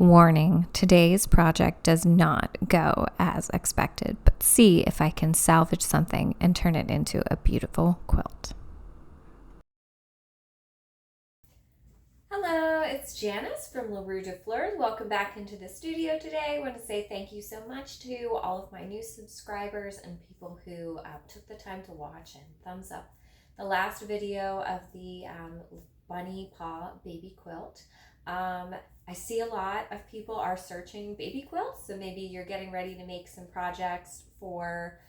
Warning, today's project does not go as expected, but see if I can salvage something and turn it into a beautiful quilt. Hello, it's Janice from La Rue de Fleurs. Welcome back into the studio today. I want to say thank you so much to all of my new subscribers and people who took the time to watch and thumbs up the last video of the bunny paw baby quilt. I see a lot of people are searching baby quilts, so maybe you're getting ready to make some projects for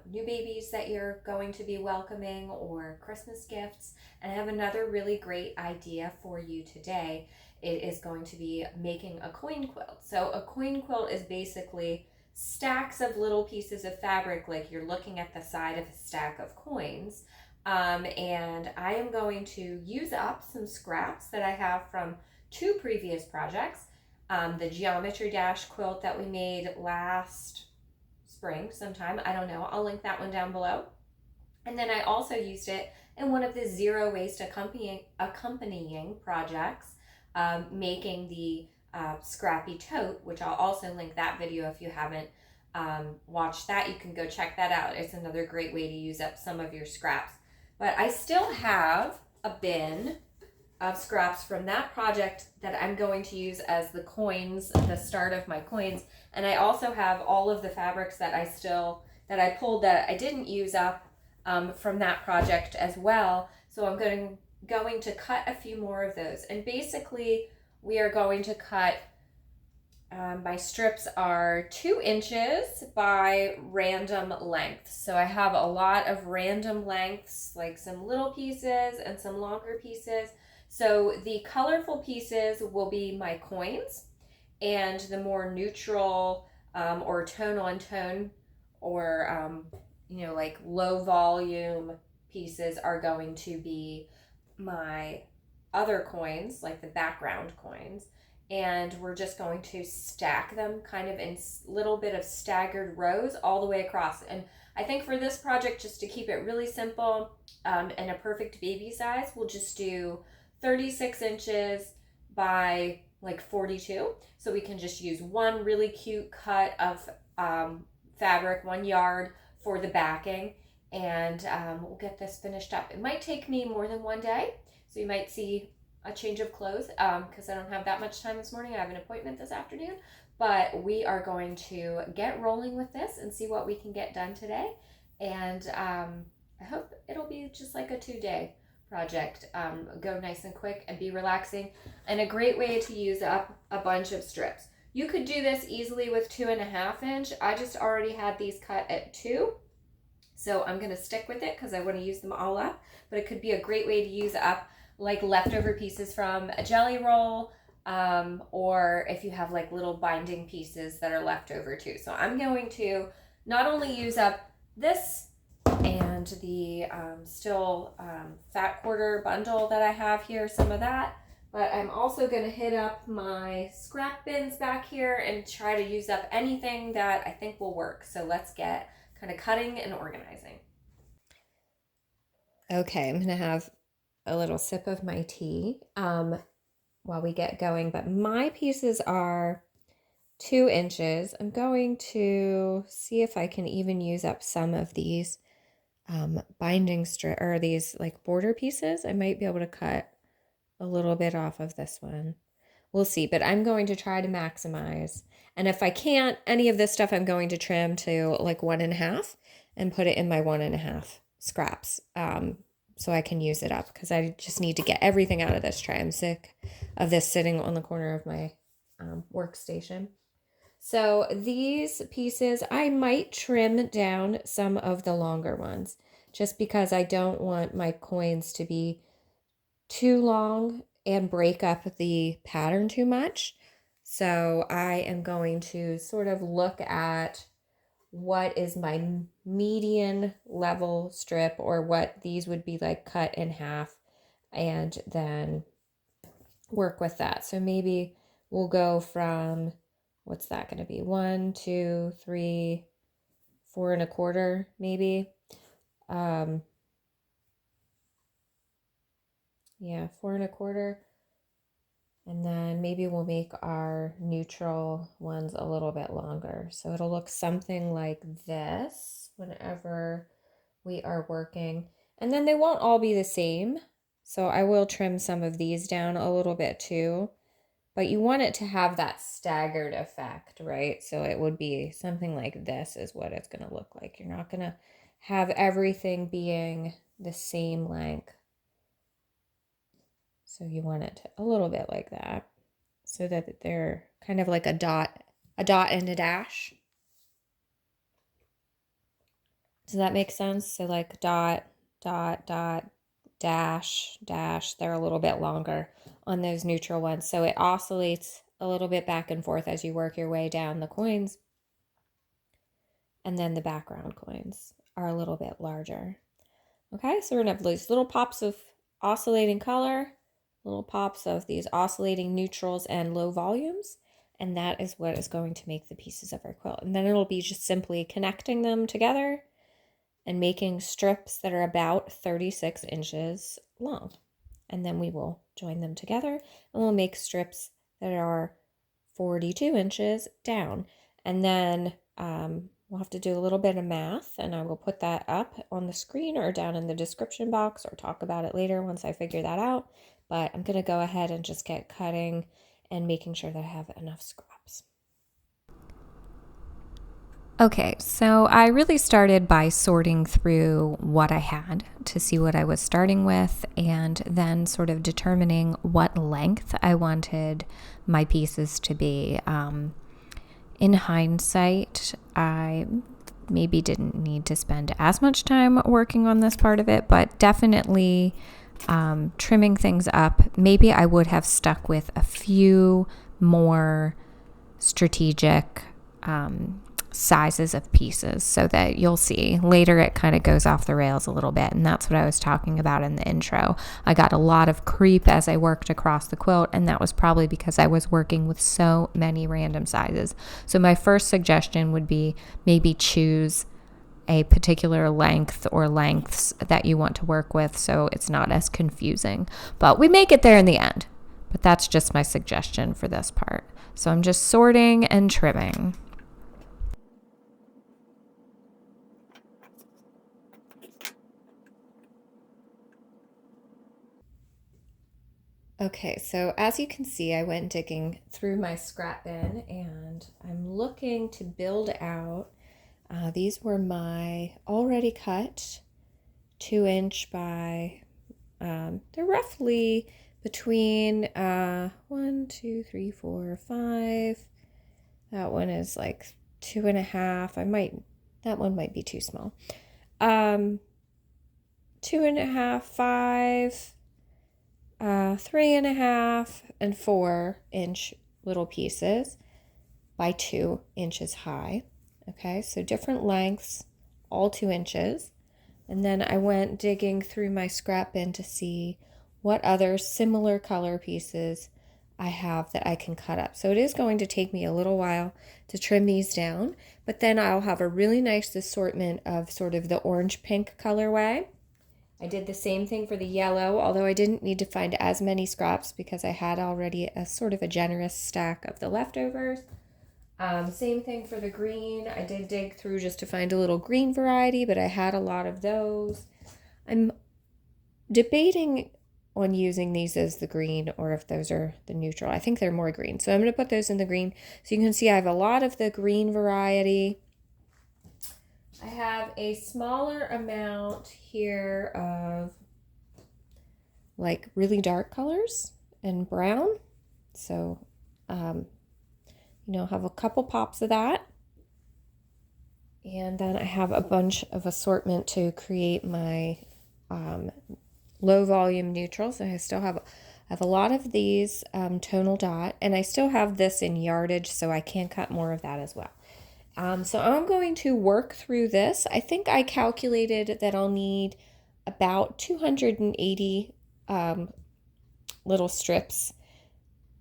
new babies that you're going to be welcoming or Christmas gifts. And I have another really great idea for you today. It is going to be making a coin quilt. So a coin quilt is basically stacks of little pieces of fabric, like you're looking at the side of a stack of coins. And I am going to use up some scraps that I have from two previous projects. The Geometry Dash quilt that we made last spring sometime, I don't know, I'll link that one down below. And then I also used it in one of the zero waste accompanying projects, making the Scrappy Tote, which I'll also link that video if you haven't watched that. You can go check that out. It's another great way to use up some of your scraps. But I still have a bin of scraps from that project that I'm going to use as the coins, the start of my coins. And I also have all of the fabrics that I pulled that I didn't use up from that project as well. So I'm going to cut a few more of those. And basically we are going to cut, my strips are 2 inches by random lengths. So I have a lot of random lengths, like some little pieces and some longer pieces. So the colorful pieces will be my coins, and the more neutral or tone on tone or like low volume pieces are going to be my other coins, like the background coins. And we're just going to stack them kind of in little bit of staggered rows all the way across. And I think for this project, just to keep it really simple and a perfect baby size, we'll just do 36 inches by like 42. So we can just use one really cute cut of fabric, 1 yard for the backing. And we'll get this finished up. It might take me more than one day. So you might see a change of clothes because I don't have that much time this morning. I have an appointment this afternoon. But we are going to get rolling with this and see what we can get done today. And I hope it'll be just like a 2-day project. Go nice and quick and be relaxing, and a great way to use up a bunch of strips. You could do this easily with 2.5 inch. I just already had these cut at 2, so I'm going to stick with it because I want to use them all up. But it could be a great way to use up like leftover pieces from a jelly roll, or if you have like little binding pieces that are left over too. So I'm going to not only use up this and the fat quarter bundle that I have here, some of that, but I'm also going to hit up my scrap bins back here and try to use up anything that I think will work. So let's get kind of cutting and organizing. Okay, I'm going to have a little sip of my tea while we get going, but my pieces are 2 inches. I'm going to see if I can even use up some of these binding strip or these like border pieces. I might be able to cut a little bit off of this one. We'll see, but I'm going to try to maximize. And if I can't, any of this stuff I'm going to trim to like 1.5 and put it in my 1.5 scraps. So I can use it up because I just need to get everything out of this tray. I'm sick of this sitting on the corner of my workstation. So these pieces, I might trim down some of the longer ones just because I don't want my coins to be too long and break up the pattern too much. So I am going to sort of look at what is my median level strip, or what these would be like cut in half, and then work with that. So maybe we'll go from, what's that going to be? 1, 2, 3, 4.25, maybe. Yeah, 4.25. And then maybe we'll make our neutral ones a little bit longer. So it'll look something like this whenever we are working. And then they won't all be the same. So I will trim some of these down a little bit too. But you want it to have that staggered effect, right? So it would be something like this is what it's going to look like. You're not going to have everything being the same length. So you want it to, a little bit like that, so that they're kind of like a dot and a dash. Does that make sense? So like dot, dot, dot, dash, dash. They're a little bit longer on those neutral ones. So it oscillates a little bit back and forth as you work your way down the coins. And then the background coins are a little bit larger. Okay, so we're gonna have these little pops of oscillating color, little pops of these oscillating neutrals and low volumes, and that is what is going to make the pieces of our quilt. And then it'll be just simply connecting them together and making strips that are about 36 inches long. And then we will join them together and we'll make strips that are 42 inches down. And then we'll have to do a little bit of math, and I will put that up on the screen or down in the description box or talk about it later once I figure that out. But I'm going to go ahead and just get cutting and making sure that I have enough scraps. Okay, so I really started by sorting through what I had to see what I was starting with, and then sort of determining what length I wanted my pieces to be. In hindsight, I maybe didn't need to spend as much time working on this part of it, but definitely trimming things up. Maybe I would have stuck with a few more strategic sizes of pieces, so that you'll see later it kind of goes off the rails a little bit. And that's what I was talking about in the intro. I got a lot of creep as I worked across the quilt, and that was probably because I was working with so many random sizes. So my first suggestion would be maybe choose a particular length or lengths that you want to work with, so it's not as confusing. But we make it there in the end. But that's just my suggestion for this part. So I'm just sorting and trimming. Okay, so as you can see, I went digging through my scrap bin and I'm looking to build out. These were my already cut 2-inch by, they're roughly between 1, 2, 3, 4, 5. That one is like 2.5. That one might be too small. 2.5, 5. 3.5 and 4-inch little pieces by 2 inches high. Okay, so different lengths, all 2 inches. And then I went digging through my scrap bin to see what other similar color pieces I have that I can cut up. So it is going to take me a little while to trim these down, but then I'll have a really nice assortment of sort of the orange-pink colorway. I did the same thing for the yellow, although I didn't need to find as many scraps because I had already a sort of a generous stack of the leftovers. Same thing for the green. I did dig through just to find a little green variety, but I had a lot of those. I'm debating on using these as the green or if those are the neutral. I think they're more green. So I'm going to put those in the green. So you can see I have a lot of the green variety. I have a smaller amount here of like really dark colors and brown. So, have a couple pops of that. And then I have a bunch of assortment to create my low volume neutrals. And I still have a lot of these tonal dot, and I still have this in yardage, so I can cut more of that as well. So I'm going to work through this. I think I calculated that I'll need about 280 little strips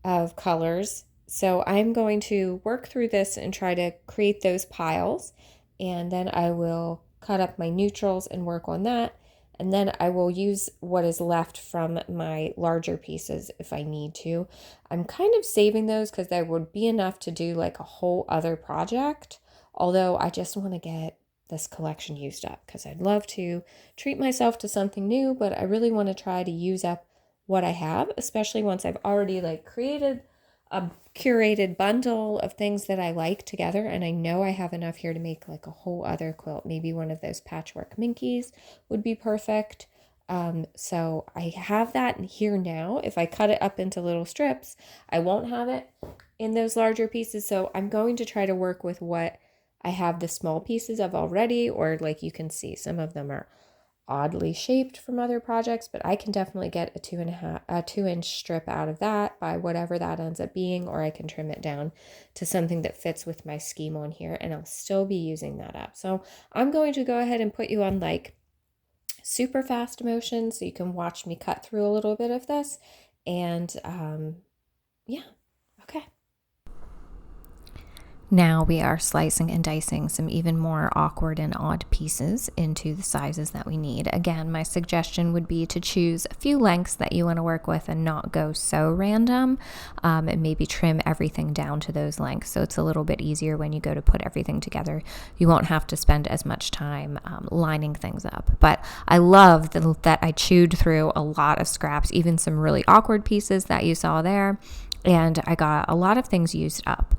of colors. So I'm going to work through this and try to create those piles, and then I will cut up my neutrals and work on that. And then I will use what is left from my larger pieces if I need to. I'm kind of saving those because there would be enough to do like a whole other project. Although I just want to get this collection used up because I'd love to treat myself to something new, but I really want to try to use up what I have, especially once I've already like created a curated bundle of things that I like together, and I know I have enough here to make like a whole other quilt. Maybe one of those patchwork minkies would be perfect. So I have that here now. If I cut it up into little strips, I won't have it in those larger pieces. So I'm going to try to work with what I have the small pieces of already, or like you can see, some of them are oddly shaped from other projects, but I can definitely get a 2-inch strip out of that by whatever that ends up being, or I can trim it down to something that fits with my scheme on here, and I'll still be using that up. So I'm going to go ahead and put you on like super fast motion so you can watch me cut through a little bit of this. And yeah, okay. Now we are slicing and dicing some even more awkward and odd pieces into the sizes that we need. Again, my suggestion would be to choose a few lengths that you want to work with and not go so random, and maybe trim everything down to those lengths so it's a little bit easier when you go to put everything together. You won't have to spend as much time lining things up. But I love that I chewed through a lot of scraps, even some really awkward pieces that you saw there, and I got a lot of things used up.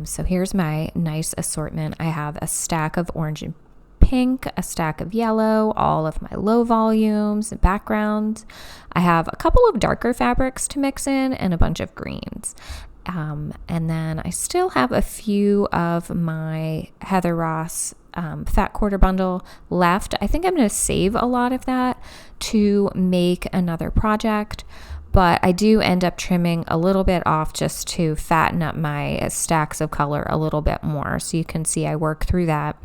So here's my nice assortment. I have a stack of orange and pink, a stack of yellow, all of my low volumes and backgrounds. I have a couple of darker fabrics to mix in and a bunch of greens. And then I still have a few of my Heather Ross fat quarter bundle left. I think I'm going to save a lot of that to make another project. But I do end up trimming a little bit off just to fatten up my stacks of color a little bit more. So you can see I work through that.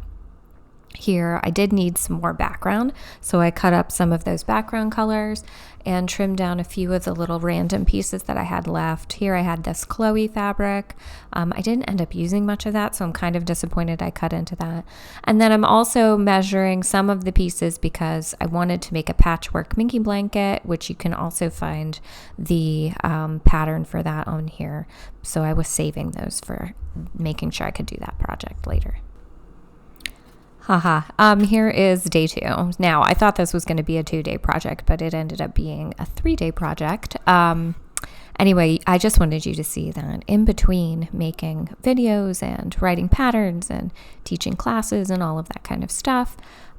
Here, I did need some more background, so I cut up some of those background colors and trimmed down a few of the little random pieces that I had left. Here I had this Chloe fabric. I didn't end up using much of that, so I'm kind of disappointed I cut into that. And then I'm also measuring some of the pieces because I wanted to make a patchwork minky blanket, which you can also find the pattern for that on here. So I was saving those for making sure I could do that project later. Here is day 2. Now, I thought this was going to be a 2-day project, but it ended up being a 3-day project. Anyway, I just wanted you to see that in between making videos and writing patterns and teaching classes and all of that kind of stuff,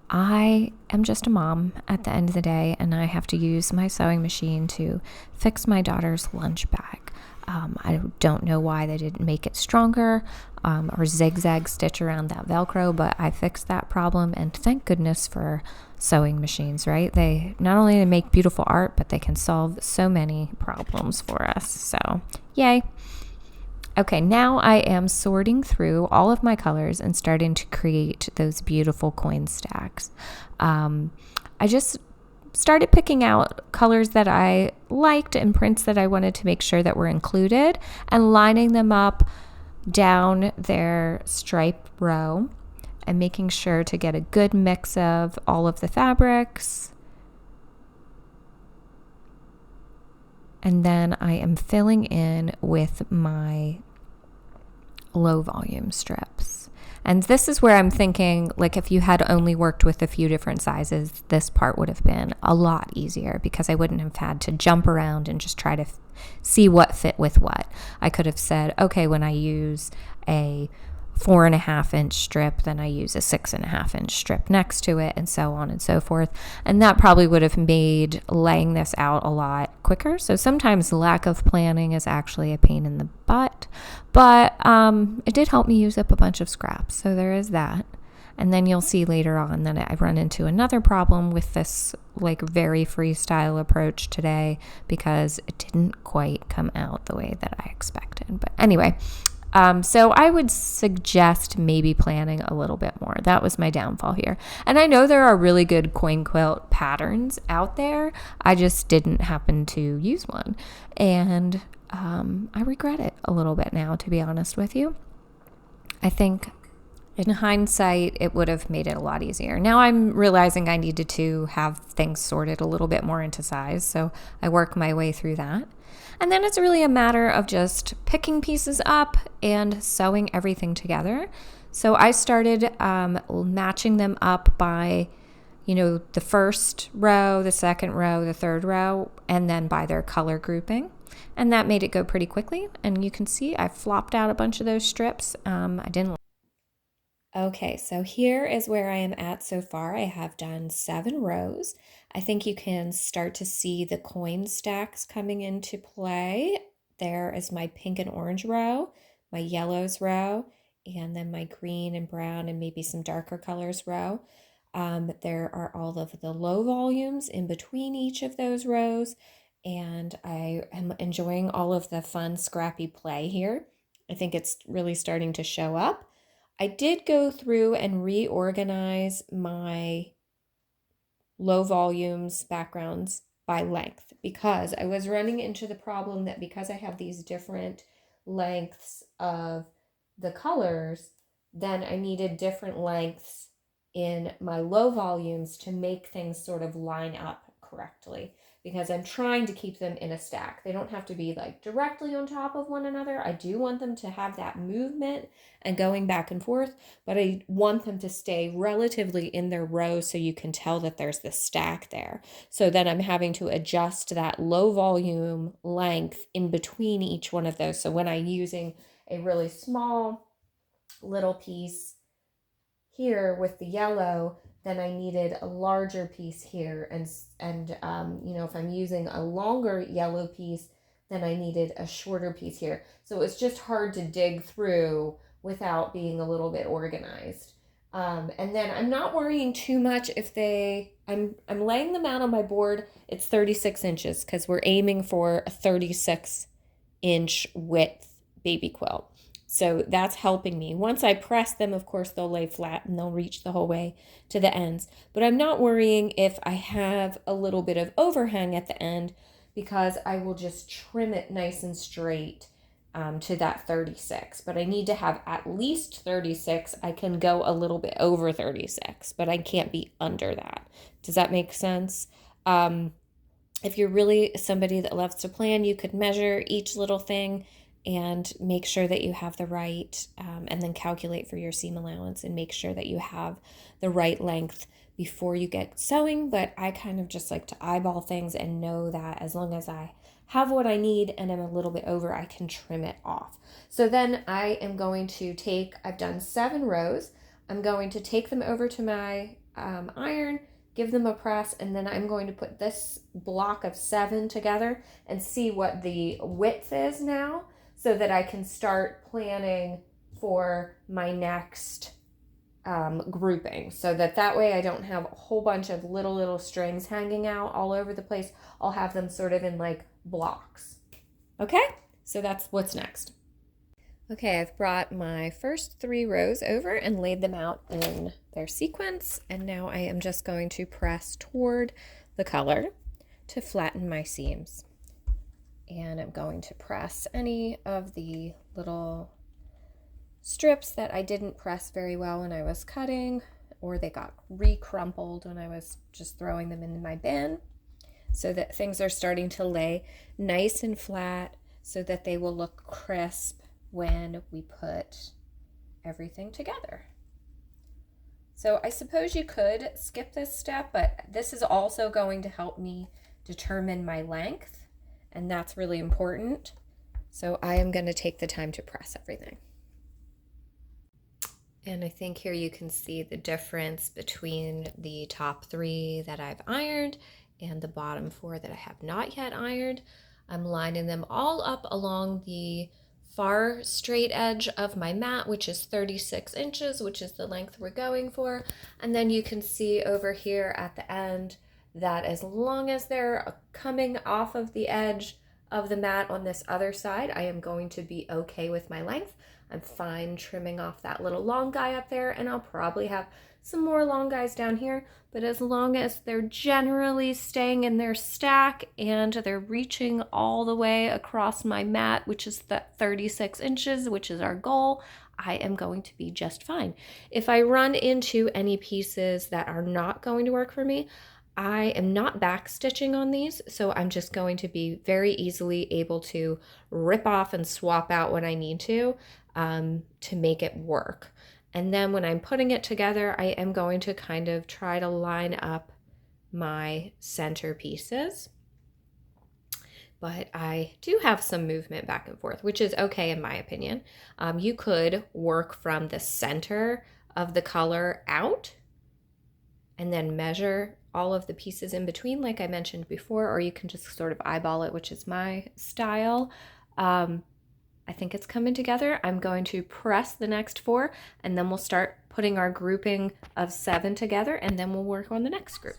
I am just a mom at the end of the day, and I have to use my sewing machine to fix my daughter's lunch bag. I don't know why they didn't make it stronger or zigzag stitch around that Velcro, but I fixed that problem, and thank goodness for sewing machines, right? They not only make beautiful art, but they can solve so many problems for us. So, yay. Okay, now I am sorting through all of my colors and starting to create those beautiful coin stacks. I just started picking out colors that I liked and prints that I wanted to make sure that were included and lining them up down their stripe row and making sure to get a good mix of all of the fabrics. And then I am filling in with my low volume strips. And this is where I'm thinking, like, if you had only worked with a few different sizes, this part would have been a lot easier because I wouldn't have had to jump around and just try to see what fit with what. I could have said, okay, when I use a 4.5-inch strip, then I use a 6.5-inch strip next to it, and so on and so forth. And that probably would have made laying this out a lot quicker. So sometimes lack of planning is actually a pain in the butt, but it did help me use up a bunch of scraps. So there is that. And then you'll see later on that I run into another problem with this like very freestyle approach today because it didn't quite come out the way that I expected. But anyway, so I would suggest maybe planning a little bit more. That was my downfall here. And I know there are really good coin quilt patterns out there. I just didn't happen to use one. And I regret it a little bit now, to be honest with you. I think In hindsight, it would have made it a lot easier. Now I'm realizing I needed to have things sorted a little bit more into size, so I work my way through that. And then it's really a matter of just picking pieces up and sewing everything together. So I started matching them up by, the first row, the second row, the third row, and then by their color grouping. And that made it go pretty quickly. And you can see I flopped out a bunch of those strips. I didn't. Okay, so here is where I am at so far. I have done 7 rows. I think you can start to see the coin stacks coming into play. There is my pink and orange row, my yellows row, and then my green and brown and maybe some darker colors row. There are all of the low volumes in between each of those rows, and I am enjoying all of the fun scrappy play here. I think it's really starting to show up. I did go through and reorganize my low volumes backgrounds by length because I was running into the problem that because I have these different lengths of the colors, then I needed different lengths in my low volumes to make things sort of line up correctly, because I'm trying to keep them in a stack. They don't have to be like directly on top of one another. I do want them to have that movement and going back and forth, but I want them to stay relatively in their row so you can tell that there's the stack there. So then I'm having to adjust that low volume length in between each one of those. So when I'm using a really small little piece here with the yellow, then I needed a larger piece here, and if I'm using a longer yellow piece, then I needed a shorter piece here. So it's just hard to dig through without being a little bit organized. And then I'm not worrying too much if I'm laying them out on my board. It's 36 inches because we're aiming for a 36-inch width baby quilt. So that's helping me. Once I press them, of course, they'll lay flat and they'll reach the whole way to the ends. But I'm not worrying if I have a little bit of overhang at the end, because I will just trim it nice and straight to that 36. But I need to have at least 36. I can go a little bit over 36, but I can't be under that. Does that make sense? If you're really somebody that loves to plan, you could measure each little thing and make sure that you have the right, and then calculate for your seam allowance and make sure that you have the right length before you get sewing. But I kind of just like to eyeball things and know that as long as I have what I need and I'm a little bit over, I can trim it off. So then I am going to I've done 7 rows. I'm going to take them over to my iron, give them a press, and then I'm going to put this block of 7 together and see what the width is now, so that I can start planning for my next grouping, so that way I don't have a whole bunch of little strings hanging out all over the place. I'll have them sort of in like blocks. Okay, so that's what's next. Okay, I've brought my first 3 rows over and laid them out in their sequence, and now I am just going to press toward the color to flatten my seams. And I'm going to press any of the little strips that I didn't press very well when I was cutting, or they got re-crumpled when I was just throwing them in my bin, so that things are starting to lay nice and flat so that they will look crisp when we put everything together. So I suppose you could skip this step, but this is also going to help me determine my length, and that's really important. So I am going to take the time to press everything. And I think here you can see the difference between the top 3 that I've ironed and the bottom 4 that I have not yet ironed. I'm lining them all up along the far straight edge of my mat, which is 36 inches, which is the length we're going for. And then you can see over here at the end that as long as they're coming off of the edge of the mat on this other side, I am going to be okay with my length. I'm fine trimming off that little long guy up there, and I'll probably have some more long guys down here, but as long as they're generally staying in their stack and they're reaching all the way across my mat, which is that 36 inches, which is our goal, I am going to be just fine. If I run into any pieces that are not going to work for me, I am not back stitching on these, so I'm just going to be very easily able to rip off and swap out when I need to make it work. And then when I'm putting it together, I am going to kind of try to line up my center pieces. But I do have some movement back and forth, which is okay in my opinion. You could work from the center of the color out and then measure all of the pieces in between like I mentioned before, or you can just sort of eyeball it, which is my style. I think it's coming together. I'm going to press the next 4 and then we'll start putting our grouping of 7 together and then we'll work on the next group.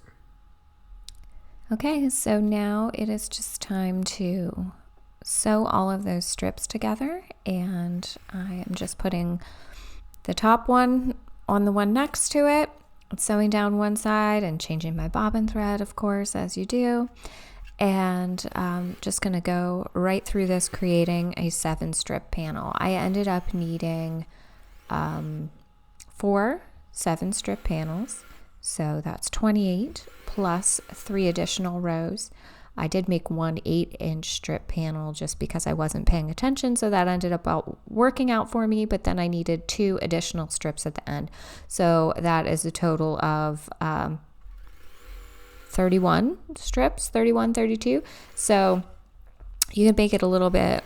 Okay, so now it is just time to sew all of those strips together, and I am just putting the top one on the one next to it, sewing down one side and changing my bobbin thread, of course, as you do. And just going to go right through this, creating a 7-strip panel. I ended up needing 4 7-strip panels, so that's 28 plus 3 additional rows. I did make one 8-inch strip panel just because I wasn't paying attention, so that ended up working out for me, but then I needed 2 additional strips at the end. So that is a total of 31 strips, 31, 32. So you can make it a little bit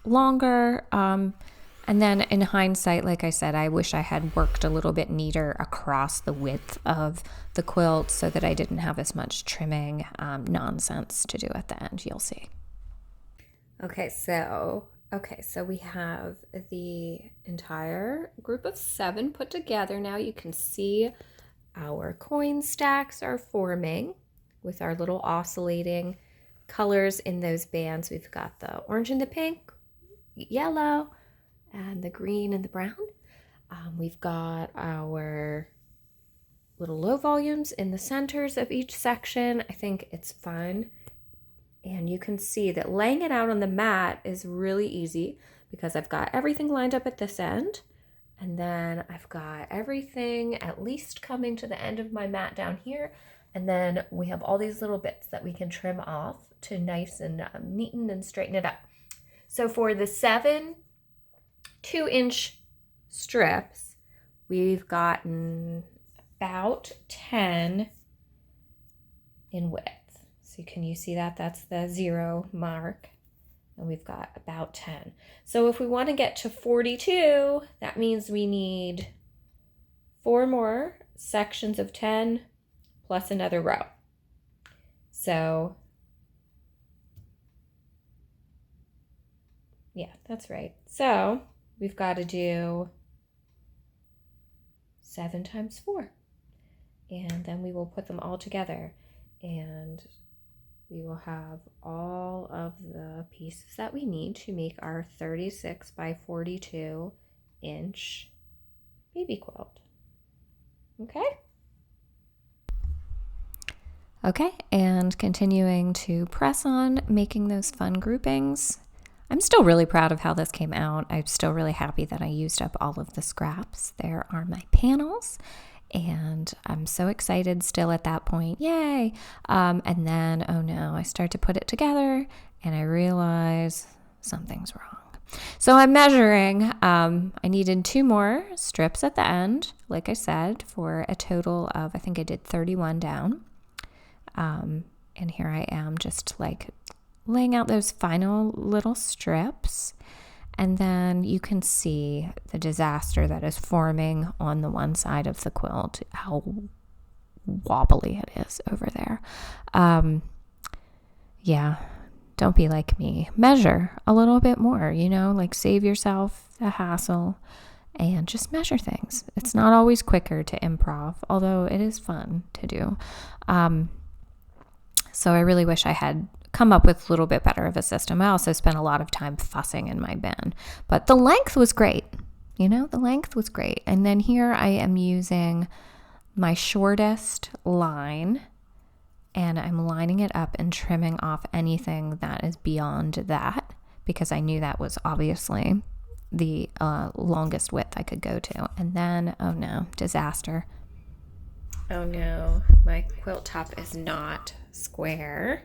longer. And then in hindsight, like I said, I wish I had worked a little bit neater across the width of the quilt so that I didn't have as much trimming nonsense to do at the end. You'll see. Okay, so we have the entire group of 7 put together. Now you can see our coin stacks are forming with our little oscillating colors in those bands. We've got the orange and the pink, yellow, and the green and the brown. We've got our little low volumes in the centers of each section. I think it's fun. And you can see that laying it out on the mat is really easy because I've got everything lined up at this end. And then I've got everything at least coming to the end of my mat down here. And then we have all these little bits that we can trim off to nice and neaten and straighten it up. So for the 7 2-inch strips, we've gotten about 10 in width. So can you see that? That's the 0 mark. And we've got about 10. So if we want to get to 42, that means we need 4 more sections of 10 plus another row. So yeah, that's right. So we've got to do 7 times 4. And then we will put them all together. And we will have all of the pieces that we need to make our 36 by 42 inch baby quilt. Okay? Okay, and continuing to press on, making those fun groupings. I'm still really proud of how this came out. I'm still really happy that I used up all of the scraps. There are my panels. And I'm so excited still at that point. Yay! And then, oh no, I start to put it together and I realize something's wrong. So I'm measuring. I needed 2 more strips at the end, like I said, for a total of, I think I did 31 down. And here I am just like laying out those final little strips. And then you can see the disaster that is forming on the one side of the quilt, how wobbly it is over there. Yeah, don't be like me. Measure a little bit more, like save yourself the hassle and just measure things. It's not always quicker to improv, although it is fun to do. So I really wish I had come up with a little bit better of a system. I also spent a lot of time fussing in my bin, but the length was great. The length was great. And then here I am using my shortest line, and I'm lining it up and trimming off anything that is beyond that, because I knew that was obviously the longest width I could go to. And then, oh no, disaster. Oh no, my quilt top is not square.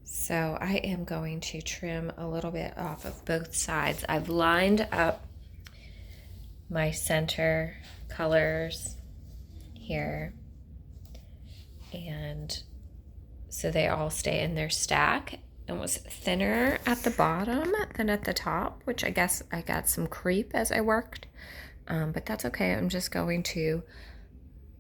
So I am going to trim a little bit off of both sides. I've lined up my center colors here, and so they all stay in their stack. It was thinner at the bottom than at the top, which I guess I got some creep as I worked, but that's okay. I'm just going to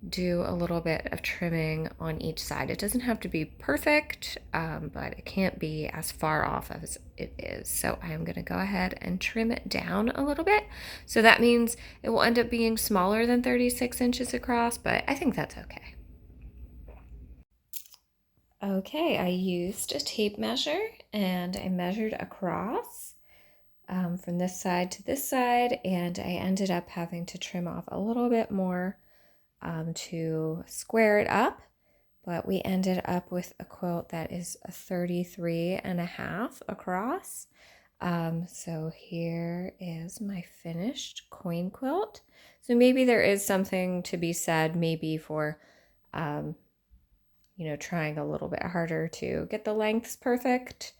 do a little bit of trimming on each side. It doesn't have to be perfect, but it can't be as far off as it is. So I am going to go ahead and trim it down a little bit. So that means it will end up being smaller than 36 inches across, but I think that's okay. Okay, I used a tape measure and I measured across from this side to this side, and I ended up having to trim off a little bit more to square it up, but we ended up with a quilt that is a 33.5 across. So here is my finished coin quilt. So maybe there is something to be said maybe for trying a little bit harder to get the lengths perfect.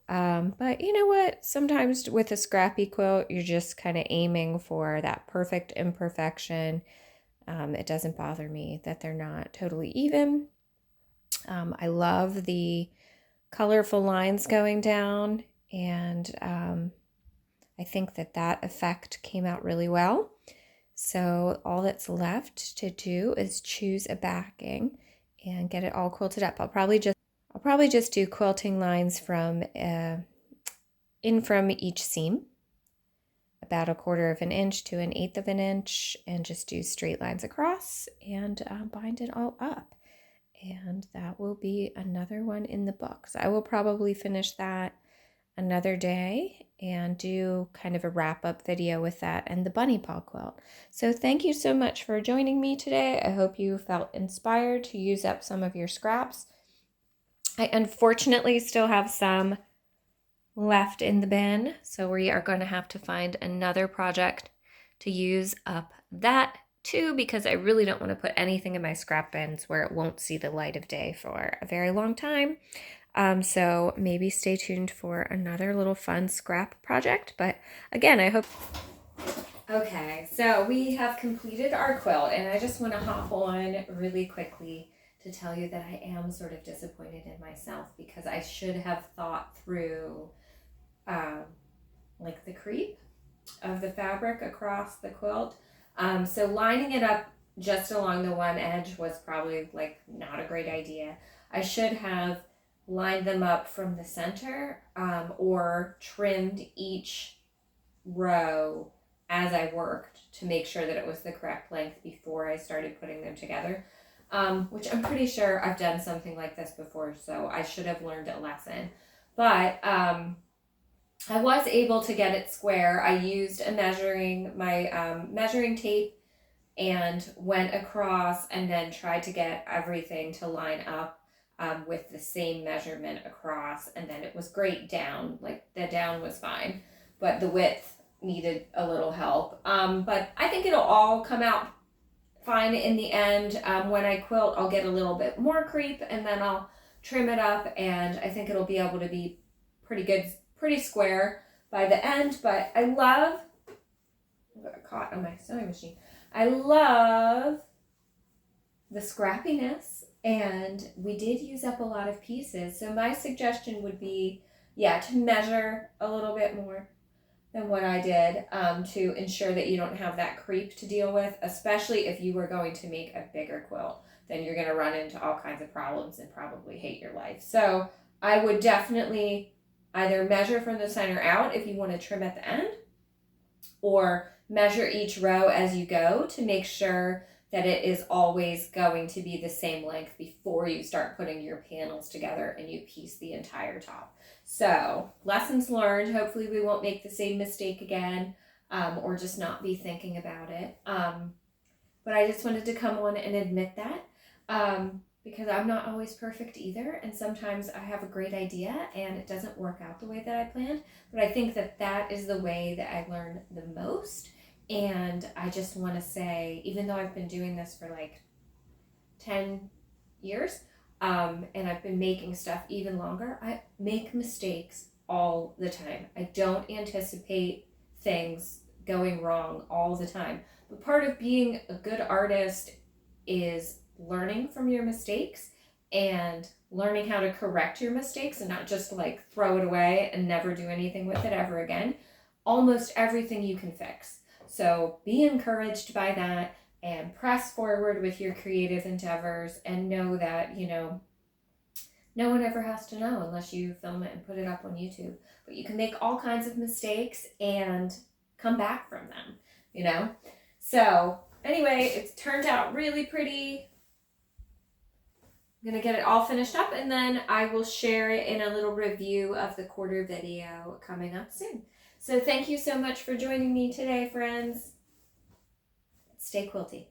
But you know what? Sometimes with a scrappy quilt, you're just kind of aiming for that perfect imperfection. It doesn't bother me that they're not totally even. I love the colorful lines going down, and I think that effect came out really well. So all that's left to do is choose a backing and get it all quilted up. I'll probably just do quilting lines from each seam, about 1/4 of an inch to 1/8 of an inch, and just do straight lines across and bind it all up. And that will be another one in the books. I will probably finish that another day and do kind of a wrap-up video with that and the bunny paw quilt. So thank you so much for joining me today. I hope you felt inspired to use up some of your scraps. I unfortunately still have some left in the bin, so we are going to have to find another project to use up that too, because I really don't want to put anything in my scrap bins where it won't see the light of day for a very long time. So maybe stay tuned for another little fun scrap project. But again, I hope... Okay, so we have completed our quilt, and I just want to hop on really quickly to tell you that I am sort of disappointed in myself, because I should have thought through like the creep of the fabric across the quilt. So lining it up just along the one edge was probably like not a great idea. I should have lined them up from the center, or trimmed each row as I worked to make sure that it was the correct length before I started putting them together, which I'm pretty sure I've done something like this before, so I should have learned a lesson. But I was able to get it square. I used my measuring tape and went across and then tried to get everything to line up with the same measurement across, and then it was great down. Like the down was fine, but the width needed a little help. But I think it'll all come out fine in the end. When I quilt, I'll get a little bit more creep and then I'll trim it up, and I think it'll be able to be pretty good, pretty square by the end. But I got caught on my sewing machine. I love the scrappiness, and we did use up a lot of pieces. So my suggestion would be, to measure a little bit more than what I did, to ensure that you don't have that creep to deal with, especially if you were going to make a bigger quilt. Then you're going to run into all kinds of problems and probably hate your life. So I would definitely either measure from the center out if you want to trim at the end, or measure each row as you go to make sure that it is always going to be the same length before you start putting your panels together and you piece the entire top. So lessons learned. Hopefully we won't make the same mistake again, or just not be thinking about it. But I just wanted to come on and admit that, because I'm not always perfect either, and sometimes I have a great idea and it doesn't work out the way that I planned. But I think that that is the way that I learn the most. And I just want to say, even though I've been doing this for like 10 years, and I've been making stuff even longer, I make mistakes all the time. I don't anticipate things going wrong all the time. But part of being a good artist is learning from your mistakes and learning how to correct your mistakes and not just like throw it away and never do anything with it ever again. Almost everything you can fix. So be encouraged by that and press forward with your creative endeavors, and know that, no one ever has to know unless you film it and put it up on YouTube. But you can make all kinds of mistakes and come back from them, So anyway, it's turned out really pretty. I'm going to get it all finished up, and then I will share it in a little review of the quarter video coming up soon. So thank you so much for joining me today, friends. Stay quilty.